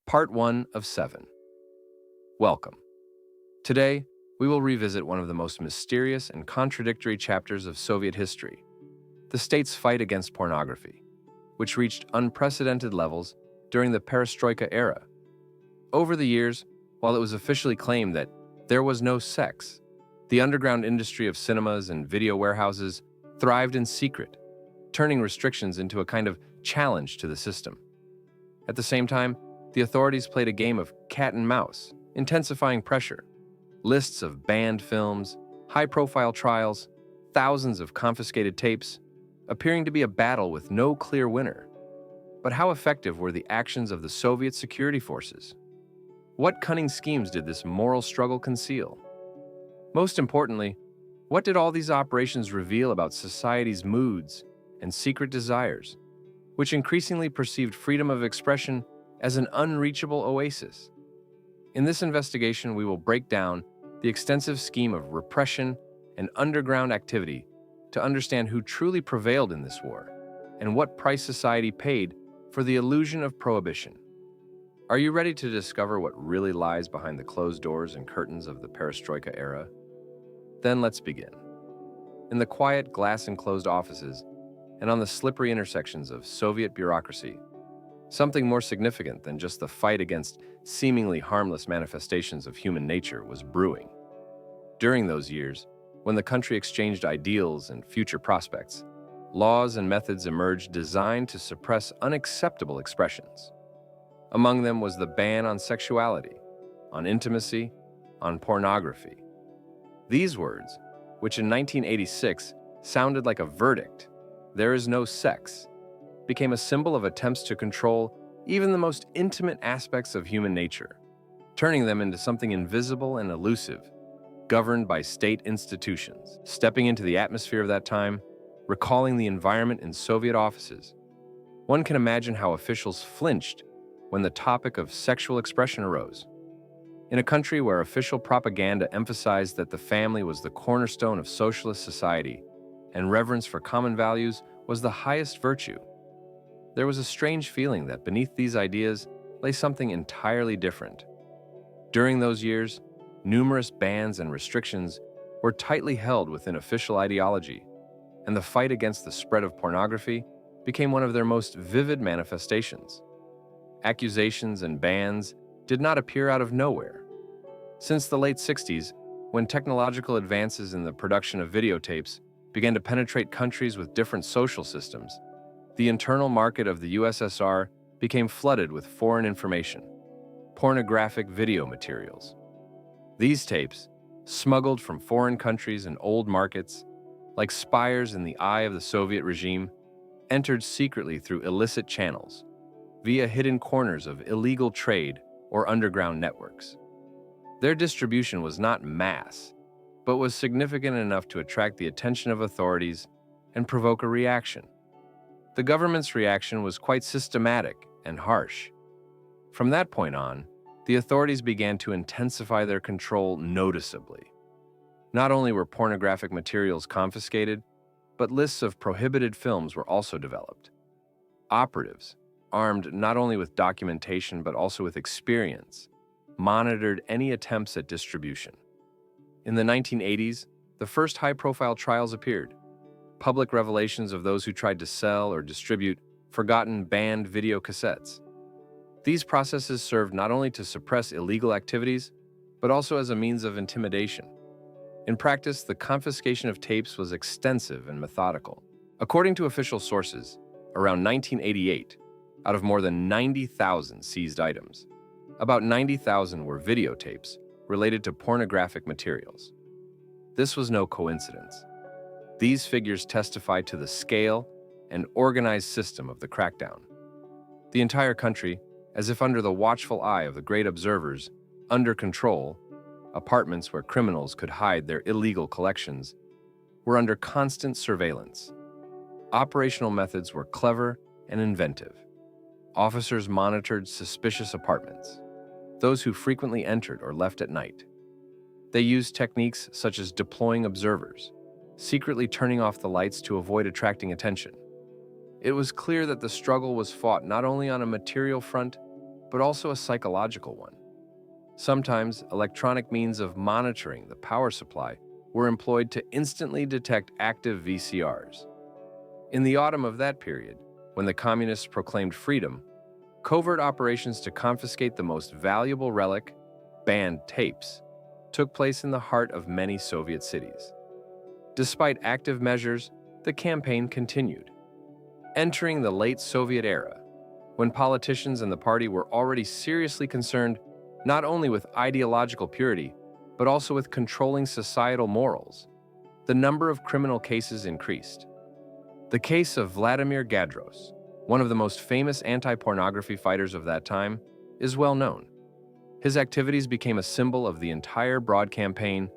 Part 1 of 7. Welcome. Today, we will revisit one of the most mysterious and contradictory chapters of Soviet history, the state's fight against pornography, which reached unprecedented levels during the perestroika era. Over the years, while it was officially claimed that there was no sex, the underground industry of cinemas and video warehouses thrived in secret, turning restrictions into a kind of challenge to the system. At the same time, the authorities played a game of cat and mouse, intensifying pressure. Lists of banned films, high-profile trials, thousands of confiscated tapes, appearing to be a battle with no clear winner. But how effective were the actions of the Soviet security forces? What cunning schemes did this moral struggle conceal? Most importantly, what did all these operations reveal about society's moods and secret desires, which increasingly perceived freedom of expression as an unreachable oasis? In this investigation, we will break down the extensive scheme of repression and underground activity to understand who truly prevailed in this war and what price society paid for the illusion of prohibition. Are you ready to discover what really lies behind the closed doors and curtains of the perestroika era? Then let's begin. In the quiet, glass-enclosed offices and on the slippery intersections of Soviet bureaucracy, something more significant than just the fight against seemingly harmless manifestations of human nature was brewing. During those years, when the country exchanged ideals and future prospects, laws and methods emerged designed to suppress unacceptable expressions. Among them was the ban on sexuality, on intimacy, on pornography. These words, which in 1986 sounded like a verdict, "There is no sex," became a symbol of attempts to control even the most intimate aspects of human nature, turning them into something invisible and elusive, governed by state institutions. Stepping into the atmosphere of that time, recalling the environment in Soviet offices, one can imagine how officials flinched when the topic of sexual expression arose. In a country where official propaganda emphasized that the family was the cornerstone of socialist society and reverence for common values was the highest virtue, there was a strange feeling that beneath these ideas lay something entirely different. During those years, numerous bans and restrictions were tightly held within official ideology, and the fight against the spread of pornography became one of their most vivid manifestations. Accusations and bans did not appear out of nowhere. Since the late 60s, when technological advances in the production of videotapes began to penetrate countries with different social systems, the internal market of the USSR became flooded with foreign information, pornographic video materials. These tapes, smuggled from foreign countries and old markets, like spires in the eye of the Soviet regime, entered secretly through illicit channels, via hidden corners of illegal trade or underground networks. Their distribution was not mass, but was significant enough to attract the attention of authorities and provoke a reaction. The government's reaction was quite systematic and harsh. From that point on, the authorities began to intensify their control noticeably. Not only were pornographic materials confiscated, but lists of prohibited films were also developed. Operatives, armed not only with documentation but also with experience, monitored any attempts at distribution. In the 1980s, the first high-profile trials appeared. Public revelations of those who tried to sell or distribute forgotten banned video cassettes. These processes served not only to suppress illegal activities, but also as a means of intimidation. In practice, the confiscation of tapes was extensive and methodical. According to official sources, around 1988, out of more than 90,000 seized items, about 90,000 were videotapes related to pornographic materials. This was no coincidence. These figures testify to the scale and organized system of the crackdown. The entire country, as if under the watchful eye of the great observers, under control, apartments where criminals could hide their illegal collections, were under constant surveillance. Operational methods were clever and inventive. Officers monitored suspicious apartments, those who frequently entered or left at night. They used techniques such as deploying observers, secretly turning off the lights to avoid attracting attention. It was clear that the struggle was fought not only on a material front, but also a psychological one. Sometimes, electronic means of monitoring the power supply were employed to instantly detect active VCRs. In the autumn of that period, when the communists proclaimed freedom, covert operations to confiscate the most valuable relic, banned tapes, took place in the heart of many Soviet cities. Despite active measures, the campaign continued. Entering the late Soviet era, when politicians and the party were already seriously concerned not only with ideological purity, but also with controlling societal morals, the number of criminal cases increased. The case of Vladimir Gadros, one of the most famous anti-pornography fighters of that time, is well known. His activities became a symbol of the entire broad campaign,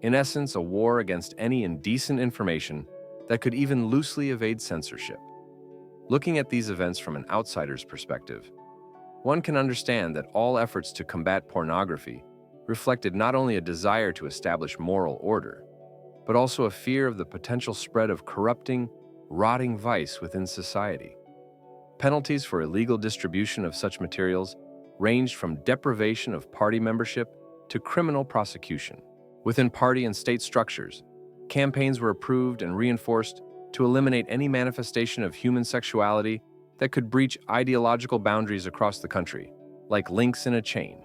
in essence a war against any indecent information that could even loosely evade censorship. Looking at these events from an outsider's perspective, one can understand that all efforts to combat pornography reflected not only a desire to establish moral order, but also a fear of the potential spread of corrupting, rotting vice within society. Penalties for illegal distribution of such materials ranged from deprivation of party membership to criminal prosecution. Within party and state structures, campaigns were approved and reinforced to eliminate any manifestation of human sexuality that could breach ideological boundaries across the country, like links in a chain.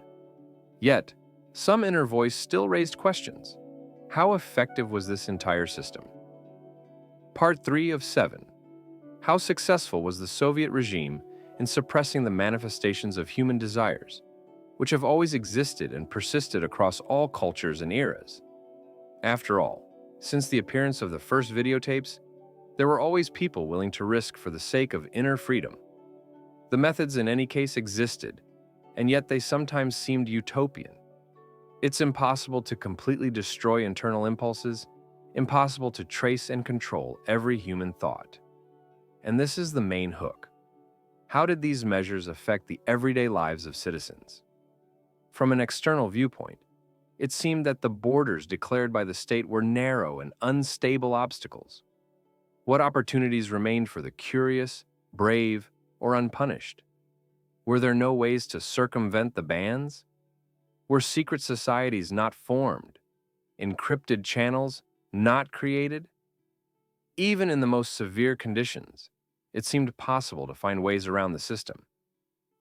Yet, some inner voice still raised questions. How effective was this entire system? Part 3 of 7. How successful was the Soviet regime in suppressing the manifestations of human desires, which have always existed and persisted across all cultures and eras? After all, since the appearance of the first videotapes, there were always people willing to risk for the sake of inner freedom. The methods in any case existed, and yet they sometimes seemed utopian. It's impossible to completely destroy internal impulses, impossible to trace and control every human thought. And this is the main hook. How did these measures affect the everyday lives of citizens? From an external viewpoint, it seemed that the borders declared by the state were narrow and unstable obstacles. What opportunities remained for the curious, brave, or unpunished? Were there no ways to circumvent the bans? Were secret societies not formed? Encrypted channels not created? Even in the most severe conditions, it seemed possible to find ways around the system.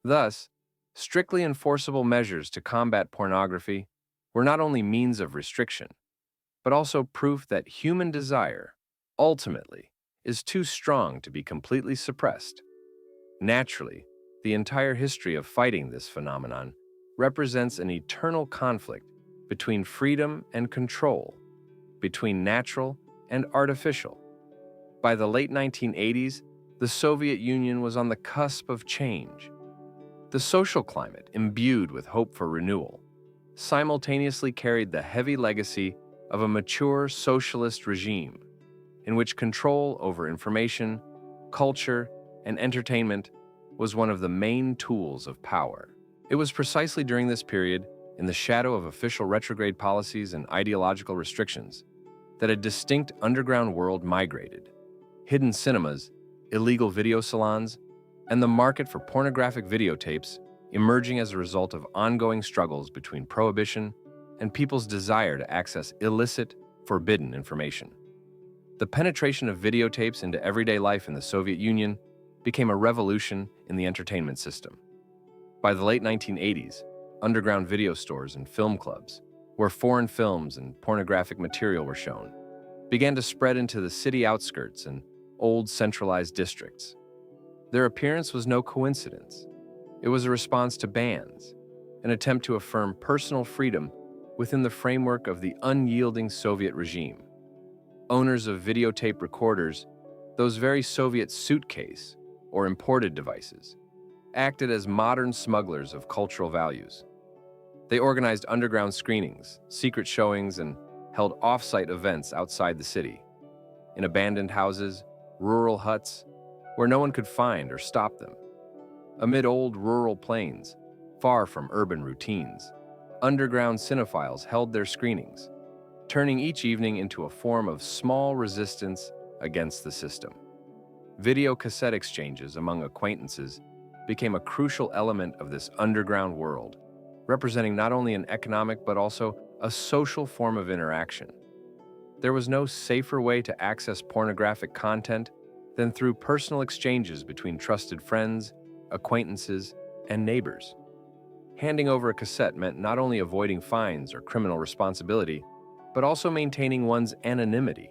Thus, strictly enforceable measures to combat pornography were not only means of restriction, but also proof that human desire, ultimately, is too strong to be completely suppressed. Naturally, the entire history of fighting this phenomenon represents an eternal conflict between freedom and control, between natural and artificial. By the late 1980s, the Soviet Union was on the cusp of change. The social climate, imbued with hope for renewal, simultaneously carried the heavy legacy of a mature socialist regime in which control over information, culture, and entertainment was one of the main tools of power. It was precisely during this period, in the shadow of official retrograde policies and ideological restrictions, that a distinct underground world migrated. Hidden cinemas, illegal video salons, and the market for pornographic videotapes emerging as a result of ongoing struggles between prohibition and people's desire to access illicit, forbidden information. The penetration of videotapes into everyday life in the Soviet Union became a revolution in the entertainment system. By the late 1980s, underground video stores and film clubs, where foreign films and pornographic material were shown, began to spread into the city outskirts and old centralized districts. Their appearance was no coincidence. It was a response to bans, an attempt to affirm personal freedom within the framework of the unyielding Soviet regime. Owners of videotape recorders, those very Soviet suitcase or imported devices, acted as modern smugglers of cultural values. They organized underground screenings, secret showings, and held off-site events outside the city, in abandoned houses, rural huts, where no one could find or stop them. Amid old rural plains, far from urban routines, underground cinephiles held their screenings, turning each evening into a form of small resistance against the system. Video cassette exchanges among acquaintances became a crucial element of this underground world, representing not only an economic but also a social form of interaction. There was no safer way to access pornographic content than through personal exchanges between trusted friends, acquaintances, and neighbors. Handing over a cassette meant not only avoiding fines or criminal responsibility, but also maintaining one's anonymity.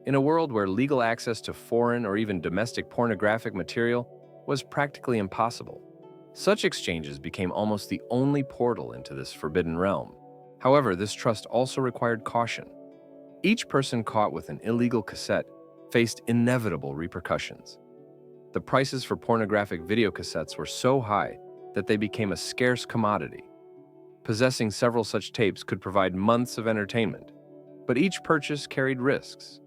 In a world where legal access to foreign or even domestic pornographic material was practically impossible, such exchanges became almost the only portal into this forbidden realm. However, this trust also required caution. Each person caught with an illegal cassette faced inevitable repercussions. The prices for pornographic videocassettes were so high that they became a scarce commodity. Possessing several such tapes could provide months of entertainment, but each purchase carried risks,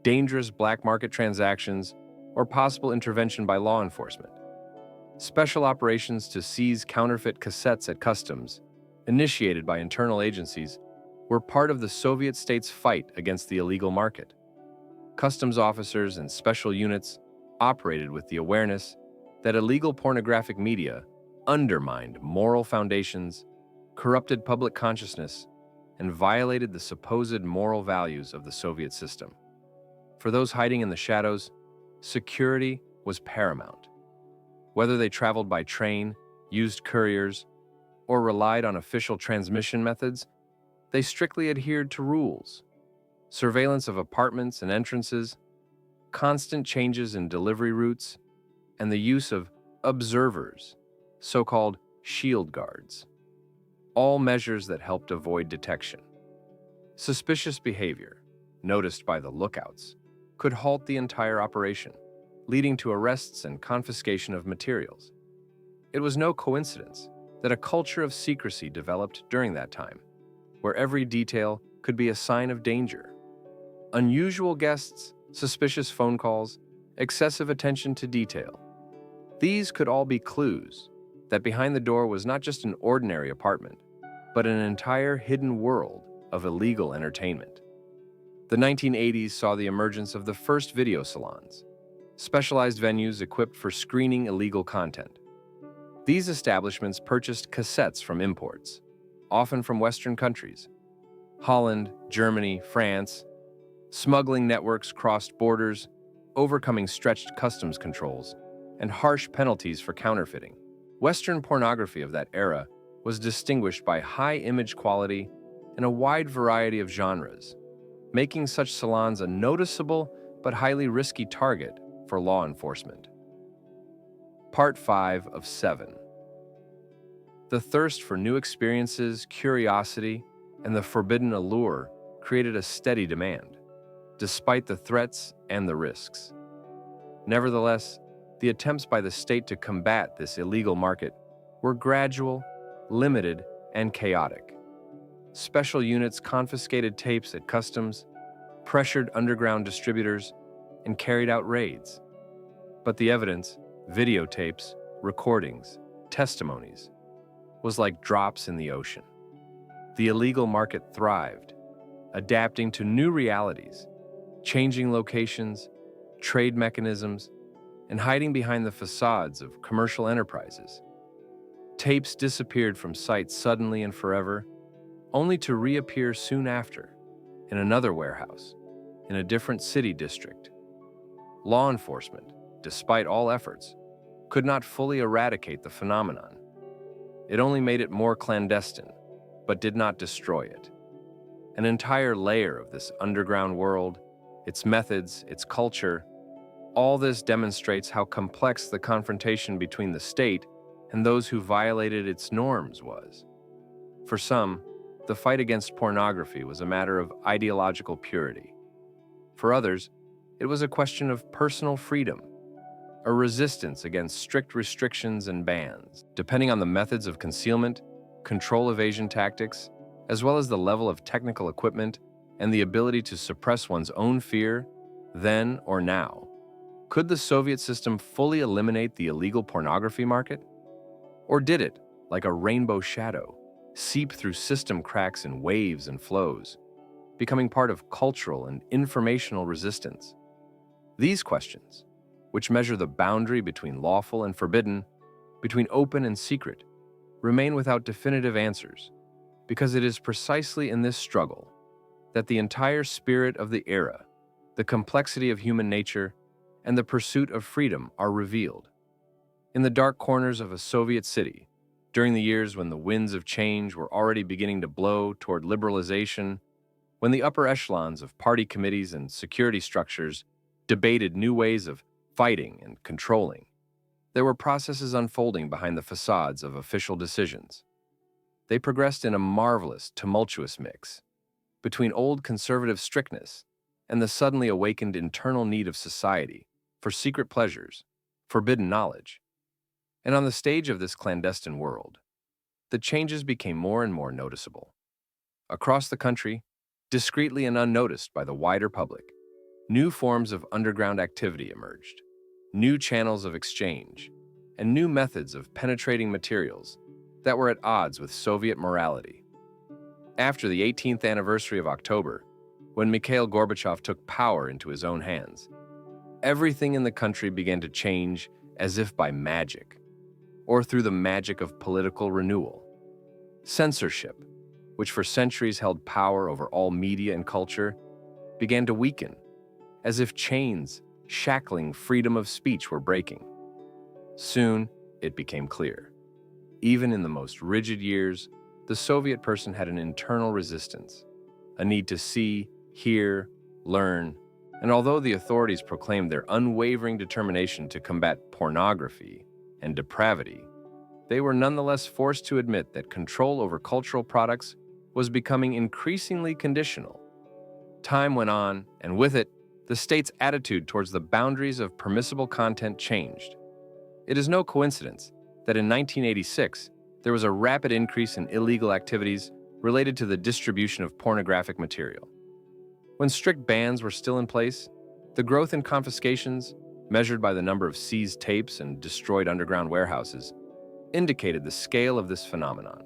dangerous black market transactions, or possible intervention by law enforcement. Special operations to seize counterfeit cassettes at customs, initiated by internal agencies, were part of the Soviet state's fight against the illegal market. Customs officers and special units operated with the awareness that illegal pornographic media undermined moral foundations, corrupted public consciousness, and violated the supposed moral values of the Soviet system. For those hiding in the shadows, security was paramount. Whether they traveled by train, used couriers, or relied on official transmission methods, they strictly adhered to rules. Surveillance of apartments and entrances, constant changes in delivery routes, and the use of observers, so-called shield guards, all measures that helped avoid detection. Suspicious behavior, noticed by the lookouts, could halt the entire operation, leading to arrests and confiscation of materials. It was no coincidence that a culture of secrecy developed during that time, where every detail could be a sign of danger. Unusual guests, suspicious phone calls, excessive attention to detail. These could all be clues that behind the door was not just an ordinary apartment, but an entire hidden world of illegal entertainment. The 1980s saw the emergence of the first video salons, specialized venues equipped for screening illegal content. These establishments purchased cassettes from imports, often from Western countries, Holland, Germany, France. Smuggling networks crossed borders, overcoming stretched customs controls and harsh penalties for counterfeiting. Western pornography of that era was distinguished by high image quality and a wide variety of genres, making such salons a noticeable but highly risky target for law enforcement. Part 5 of 7. The thirst for new experiences, curiosity, and the forbidden allure created a steady demand, despite the threats and the risks. Nevertheless, the attempts by the state to combat this illegal market were gradual, limited, and chaotic. Special units confiscated tapes at customs, pressured underground distributors, and carried out raids. But the evidence, videotapes, recordings, testimonies, was like drops in the ocean. The illegal market thrived, adapting to new realities, changing locations, trade mechanisms, and hiding behind the facades of commercial enterprises. Tapes disappeared from sight suddenly and forever, only to reappear soon after, in another warehouse, in a different city district. Law enforcement, despite all efforts, could not fully eradicate the phenomenon. It only made it more clandestine, but did not destroy it. An entire layer of this underground world, its methods, its culture, all this demonstrates how complex the confrontation between the state and those who violated its norms was. For some, the fight against pornography was a matter of ideological purity. For others, it was a question of personal freedom, a resistance against strict restrictions and bans. Depending on the methods of concealment, control evasion tactics, as well as the level of technical equipment and the ability to suppress one's own fear, then or now. Could the Soviet system fully eliminate the illegal pornography market? Or did it, like a rainbow shadow, seep through system cracks in waves and flows, becoming part of cultural and informational resistance? These questions, which measure the boundary between lawful and forbidden, between open and secret, remain without definitive answers, because it is precisely in this struggle that the entire spirit of the era, the complexity of human nature, and the pursuit of freedom are revealed. In the dark corners of a Soviet city, during the years when the winds of change were already beginning to blow toward liberalization, when the upper echelons of party committees and security structures debated new ways of fighting and controlling, there were processes unfolding behind the facades of official decisions. They progressed in a marvelous, tumultuous mix between old conservative strictness and the suddenly awakened internal need of society for secret pleasures, forbidden knowledge. And on the stage of this clandestine world, the changes became more and more noticeable. Across the country, discreetly and unnoticed by the wider public, new forms of underground activity emerged, new channels of exchange, and new methods of penetrating materials that were at odds with Soviet morality. After the 18th anniversary of October, when Mikhail Gorbachev took power into his own hands, everything in the country began to change as if by magic, or through the magic of political renewal. Censorship, which for centuries held power over all media and culture, began to weaken, as if chains shackling freedom of speech were breaking. Soon, it became clear. Even in the most rigid years, the Soviet person had an internal resistance, a need to see, hear, learn, and although the authorities proclaimed their unwavering determination to combat pornography and depravity, they were nonetheless forced to admit that control over cultural products was becoming increasingly conditional. Time went on, and with it, the state's attitude towards the boundaries of permissible content changed. It is no coincidence that in 1986, there was a rapid increase in illegal activities related to the distribution of pornographic material. When strict bans were still in place, the growth in confiscations, measured by the number of seized tapes and destroyed underground warehouses, indicated the scale of this phenomenon.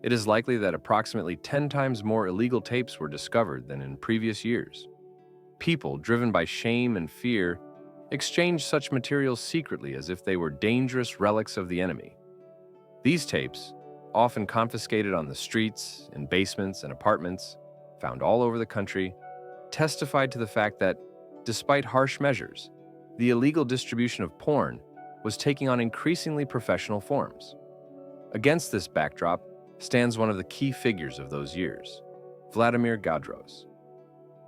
It is likely that approximately 10 times more illegal tapes were discovered than in previous years. People, driven by shame and fear, exchanged such materials secretly as if they were dangerous relics of the enemy. These tapes, often confiscated on the streets, in basements and apartments, found all over the country, testified to the fact that, despite harsh measures, the illegal distribution of porn was taking on increasingly professional forms. Against this backdrop stands one of the key figures of those years, Vladimir Gadros.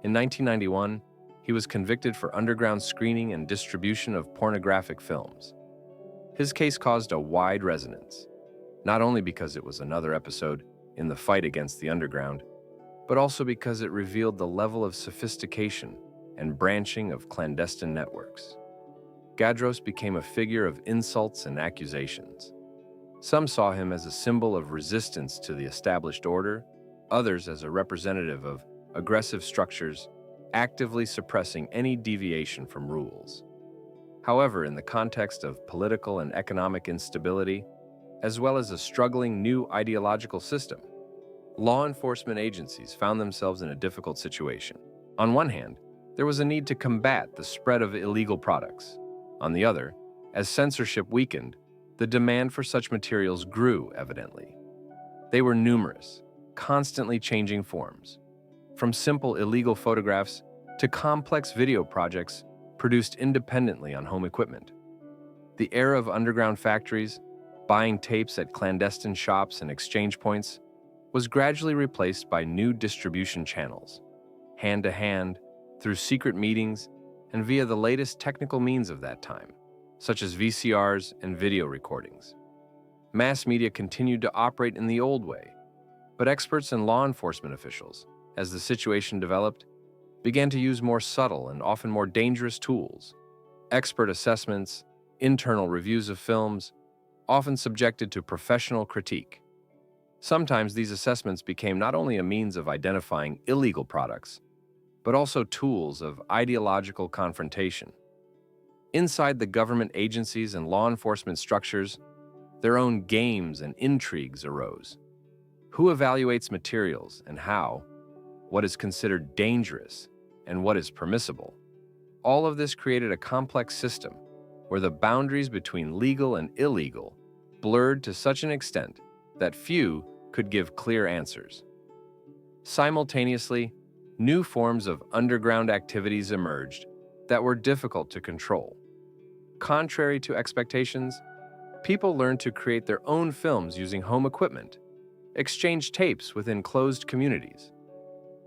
In 1991, he was convicted for underground screening and distribution of pornographic films. His case caused a wide resonance, not only because it was another episode in the fight against the underground, but also because it revealed the level of sophistication and branching of clandestine networks. Gadros became a figure of insults and accusations. Some saw him as a symbol of resistance to the established order, others as a representative of aggressive structures actively suppressing any deviation from rules. However, in the context of political and economic instability, as well as a struggling new ideological system, law enforcement agencies found themselves in a difficult situation. On one hand, there was a need to combat the spread of illegal products. On the other, as censorship weakened, the demand for such materials grew evidently. They were numerous, constantly changing forms, from simple illegal photographs to complex video projects produced independently on home equipment. The era of underground factories, buying tapes at clandestine shops and exchange points, was gradually replaced by new distribution channels, hand-to-hand, through secret meetings, and via the latest technical means of that time, such as VCRs and video recordings. Mass media continued to operate in the old way, but experts and law enforcement officials, as the situation developed, began to use more subtle and often more dangerous tools. Expert assessments, internal reviews of films, often subjected to professional critique. Sometimes these assessments became not only a means of identifying illegal products, but also tools of ideological confrontation. Inside the government agencies and law enforcement structures, their own games and intrigues arose. Who evaluates materials and how? What is considered dangerous and what is permissible? All of this created a complex system where the boundaries between legal and illegal blurred to such an extent that few could give clear answers. Simultaneously, new forms of underground activities emerged that were difficult to control. Contrary to expectations, people learned to create their own films using home equipment, exchange tapes within closed communities.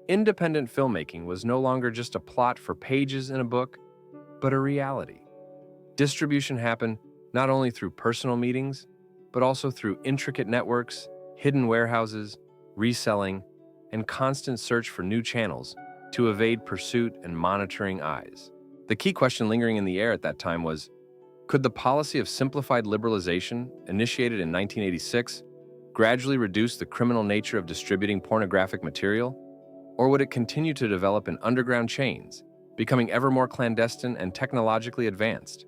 Independent filmmaking was no longer just a plot for pages in a book, but a reality. Distribution happened not only through personal meetings, but also through intricate networks, hidden warehouses, reselling, and constant search for new channels to evade pursuit and monitoring eyes. The key question lingering in the air at that time was, could the policy of simplified liberalization, initiated in 1986, gradually reduce the criminal nature of distributing pornographic material? Or would it continue to develop in underground chains, becoming ever more clandestine and technologically advanced?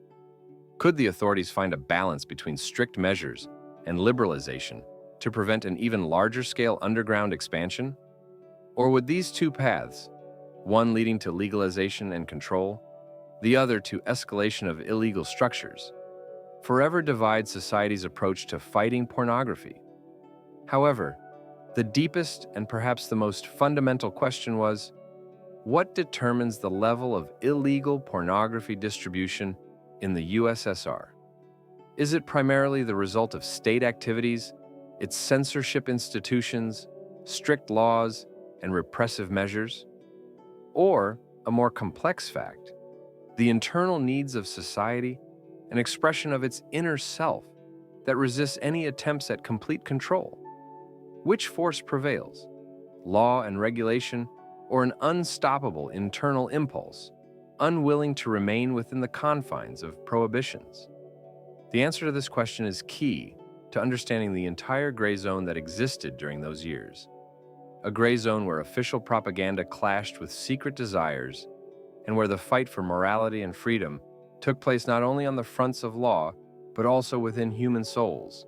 Could the authorities find a balance between strict measures and liberalization to prevent an even larger-scale underground expansion? Or would these two paths, one leading to legalization and control, the other to escalation of illegal structures, forever divide society's approach to fighting pornography? However, the deepest and perhaps the most fundamental question was, what determines the level of illegal pornography distribution in the USSR? Is it primarily the result of state activities, its censorship institutions, strict laws, and repressive measures? Or a more complex fact, the internal needs of society, an expression of its inner self that resists any attempts at complete control? Which force prevails, law and regulation, or an unstoppable internal impulse, unwilling to remain within the confines of prohibitions? The answer to this question is key to understanding the entire gray zone that existed during those years. A gray zone where official propaganda clashed with secret desires, and where the fight for morality and freedom took place not only on the fronts of law, but also within human souls.